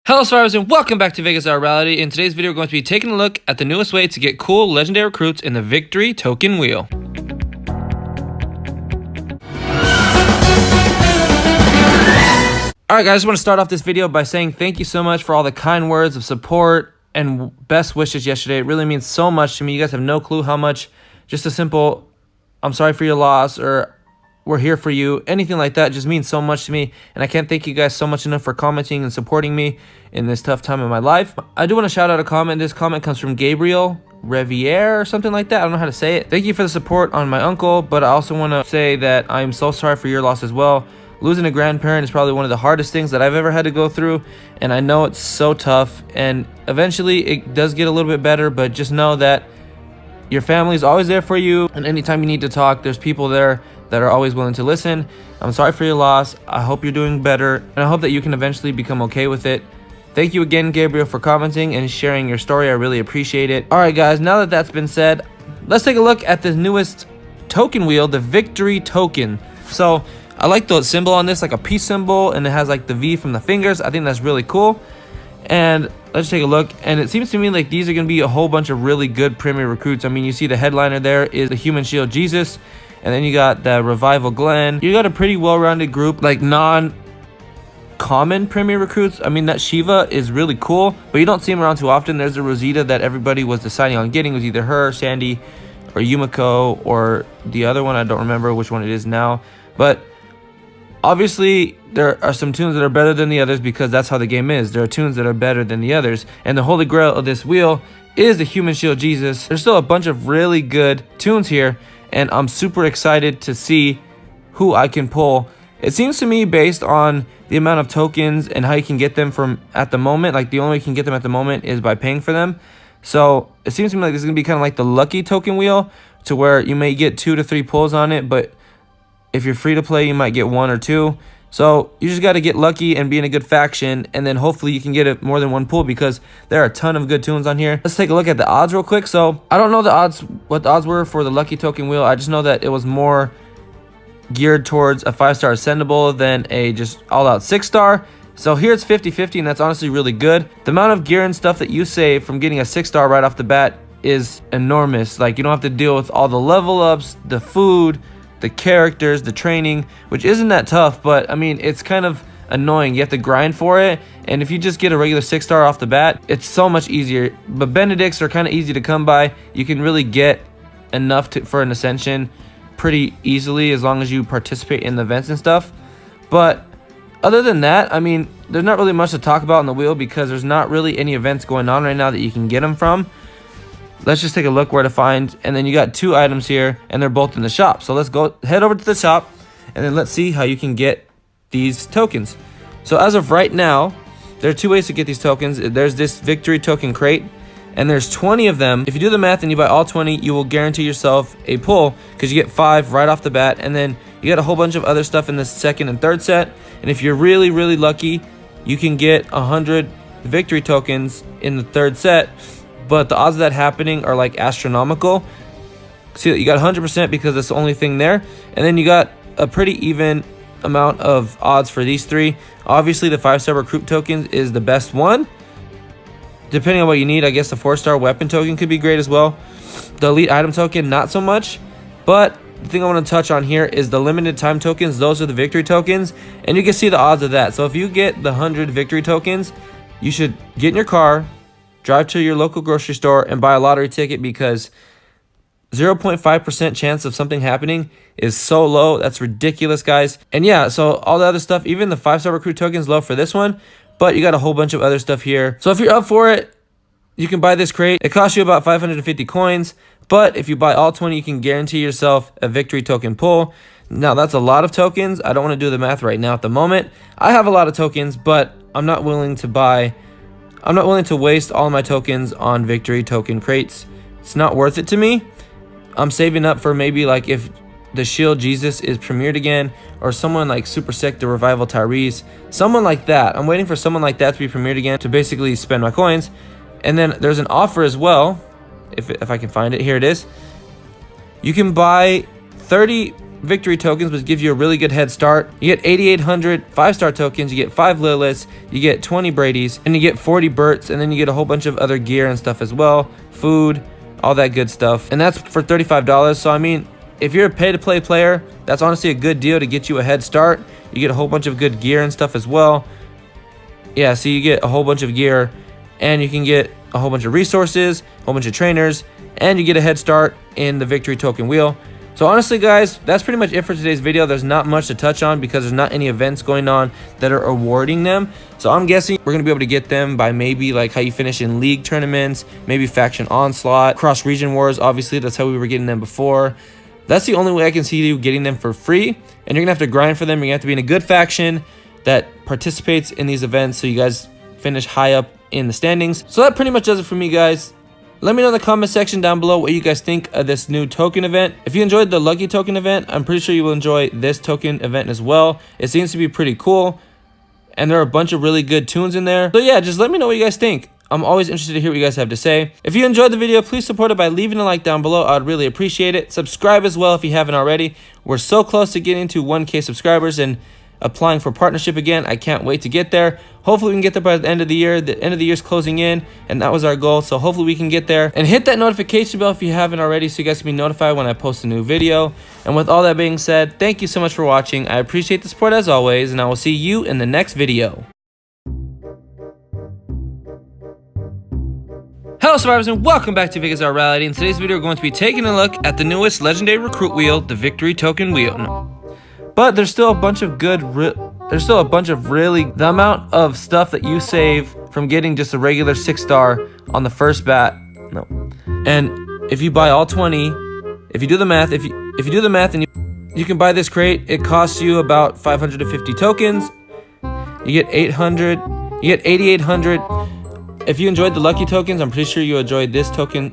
Hello survivors and welcome back to Vegas Our Reality. In today's video we're going to be taking a look at the newest way to get cool legendary recruits in the victory token wheel. Alright guys, I just want to start off this video by saying thank you so much for all the kind words of support and best wishes yesterday. It really means so much to me. You guys have no clue how much. Just a simple I'm sorry for your loss or we're here for you, anything like that just means so much to me, and I can't thank you guys so much enough for commenting and supporting me in this tough time in my life. I do want to shout out a comment. This comment comes from Gabriel Reviere or something like that. I don't know how to say it. Thank you for the support on my uncle, but I also want to say that I'm so sorry for your loss as well. Losing a grandparent is probably one of the hardest things that I've ever had to go through, and I know it's so tough, and eventually it does get a little bit better, but just know that your family is always there for you, and anytime you need to talk, there's people there that are always willing to listen. I'm sorry for your loss. I hope you're doing better, and I hope that you can eventually become okay with it. Thank you again, Gabriel, for commenting and sharing your story. I really appreciate it. All right, guys, now that that's been said, let's take a look at the newest token wheel, the victory token. So I like the symbol on this, like a peace symbol, and it has like the V from the fingers. I think that's really cool. And let's take a look, and it seems to me like these are going to be a whole bunch of really good premier recruits. I mean, you see the headliner there is the Human Shield Jesus, and then you got the Revival Glenn. You got a pretty well-rounded group, like non-common premier recruits. I mean, that Shiva is really cool, but you don't see him around too often. There's a Rosita that everybody was deciding on getting. It was either her, Sandy, or Yumiko, or the other one. I don't remember which one it is now, but obviously there are some tunes that are better than the others because that's how the game is. There are tunes that are better than the others, and the holy grail of this wheel is the Human Shield Jesus. There's still a bunch of really good tunes here, and I'm super excited to see who I can pull. It seems to me, based on the amount of tokens and how you can get them from at the moment, like the only way you can get them at the moment is by paying for them. So it seems to me like this is going to be kind of like the lucky token wheel, to where you may get 2 to 3 pulls on it, but if you're free to play, you might get 1 or 2. So you just got to get lucky and be in a good faction, and then hopefully you can get it more than 1 pull, because there are a ton of good tunes on here. Let's take a look at the odds real quick. So I don't know the odds, what the odds were for the lucky token wheel. I just know that it was more geared towards a 5-star ascendable than a just all-out 6-star. So here it's 50-50, and that's honestly really good. The amount of gear and stuff that you save from getting a 6-star right off the bat is enormous. Like, you don't have to deal with all the level ups, the food, the characters, the training, which isn't that tough, but I mean, it's kind of annoying. You have to grind for it, and if you just get a regular 6-star off the bat, it's so much easier. But Benedicts are kind of easy to come by. You can really get enough for an ascension pretty easily as long as you participate in the events and stuff. But other than that, I mean, there's not really much to talk about on the wheel because there's not really any events going on right now that you can get them from. Let's just take a look where to find, and then you got 2 items here, and they're both in the shop. So let's go head over to the shop, and then let's see how you can get these tokens. So as of right now, there are 2 ways to get these tokens. There's this victory token crate, and there's 20 of them. If you do the math and you buy all 20, you will guarantee yourself a pull, because you get 5 right off the bat, and then you get a whole bunch of other stuff in the second and third set. And if you're really, really lucky, you can get 100 victory tokens in the third set. But the odds of that happening are like astronomical. See, you got 100% because that's the only thing there. And then you got a pretty even amount of odds for these 3. Obviously, the 5-star recruit tokens is the best one. Depending on what you need, I guess the 4-star weapon token could be great as well. The elite item token, not so much. But the thing I want to touch on here is the limited time tokens. Those are the victory tokens. And you can see the odds of that. So if you get the 100 victory tokens, you should get in your car, drive to your local grocery store, and buy a lottery ticket, because 0.5% chance of something happening is so low. That's ridiculous, guys. And yeah, so all the other stuff, even the 5-star recruit token is low for this one, but you got a whole bunch of other stuff here. So if you're up for it, you can buy this crate. It costs you about 550 coins, but if you buy all 20, you can guarantee yourself a victory token pull. Now, that's a lot of tokens. I don't want to do the math right now at the moment. I have a lot of tokens, but I'm not willing to waste all my tokens on victory token crates. It's not worth it to me. I'm saving up for maybe like if the Shield Jesus is premiered again, or someone like super sick, the Revival Tyrese, someone like that. I'm waiting for someone like that to be premiered again to basically spend my coins. And then there's an offer as well, if I can find it. Here it is. You can buy 30 victory tokens, which gives you a really good head start. You get 8,800 5-star tokens, you get 5 Liliths, you get 20 Bradys, and you get 40 Berts, and then you get a whole bunch of other gear and stuff as well, food, all that good stuff. And that's for $35. So I mean, if you're a pay-to-play player, that's honestly a good deal to get you a head start. You get a whole bunch of good gear and stuff as well. Yeah, so you get a whole bunch of gear, and you can get a whole bunch of resources, a whole bunch of trainers, and you get a head start in the victory token wheel. So honestly, guys, that's pretty much it for today's video. There's not much to touch on because there's not any events going on that are awarding them. So I'm guessing we're going to be able to get them by maybe like how you finish in league tournaments, maybe faction onslaught, cross region wars. Obviously, that's how we were getting them before. That's the only way I can see you getting them for free. And you're going to have to grind for them. You're going to have to be in a good faction that participates in these events so you guys finish high up in the standings. So that pretty much does it for me, guys. Let me know in the comment section down below what you guys think of this new token event. If you enjoyed the lucky token event, I'm pretty sure you will enjoy this token event as well. It seems to be pretty cool, and there are a bunch of really good tunes in there. So yeah, just let me know what you guys think. I'm always interested to hear what you guys have to say. If you enjoyed the video, please support it by leaving a like down below. I would really appreciate it. Subscribe as well if you haven't already. We're so close to getting to 1K subscribers and applying for partnership again. I can't wait to get there. Hopefully we can get there by the end of the year. The end of the year is closing in, and that was our goal. So hopefully we can get there. And hit that notification bell if you haven't already so you guys can be notified when I post a new video. And with all that being said, thank you so much for watching. I appreciate the support as always, and I will see you in the next video. Hello survivors, and welcome back to Vegas Reality. In today's video we're going to be taking a look at the newest legendary recruit wheel, the victory token wheel. No. But there's still a bunch of the amount of stuff that you save from getting just a regular 6-star on the first bat. No. And if you buy all 20, if you do the math, if you do the math and you can buy this crate, it costs you about 550 tokens. You get 800, you get 8,800. If you enjoyed the lucky tokens, I'm pretty sure you enjoyed this token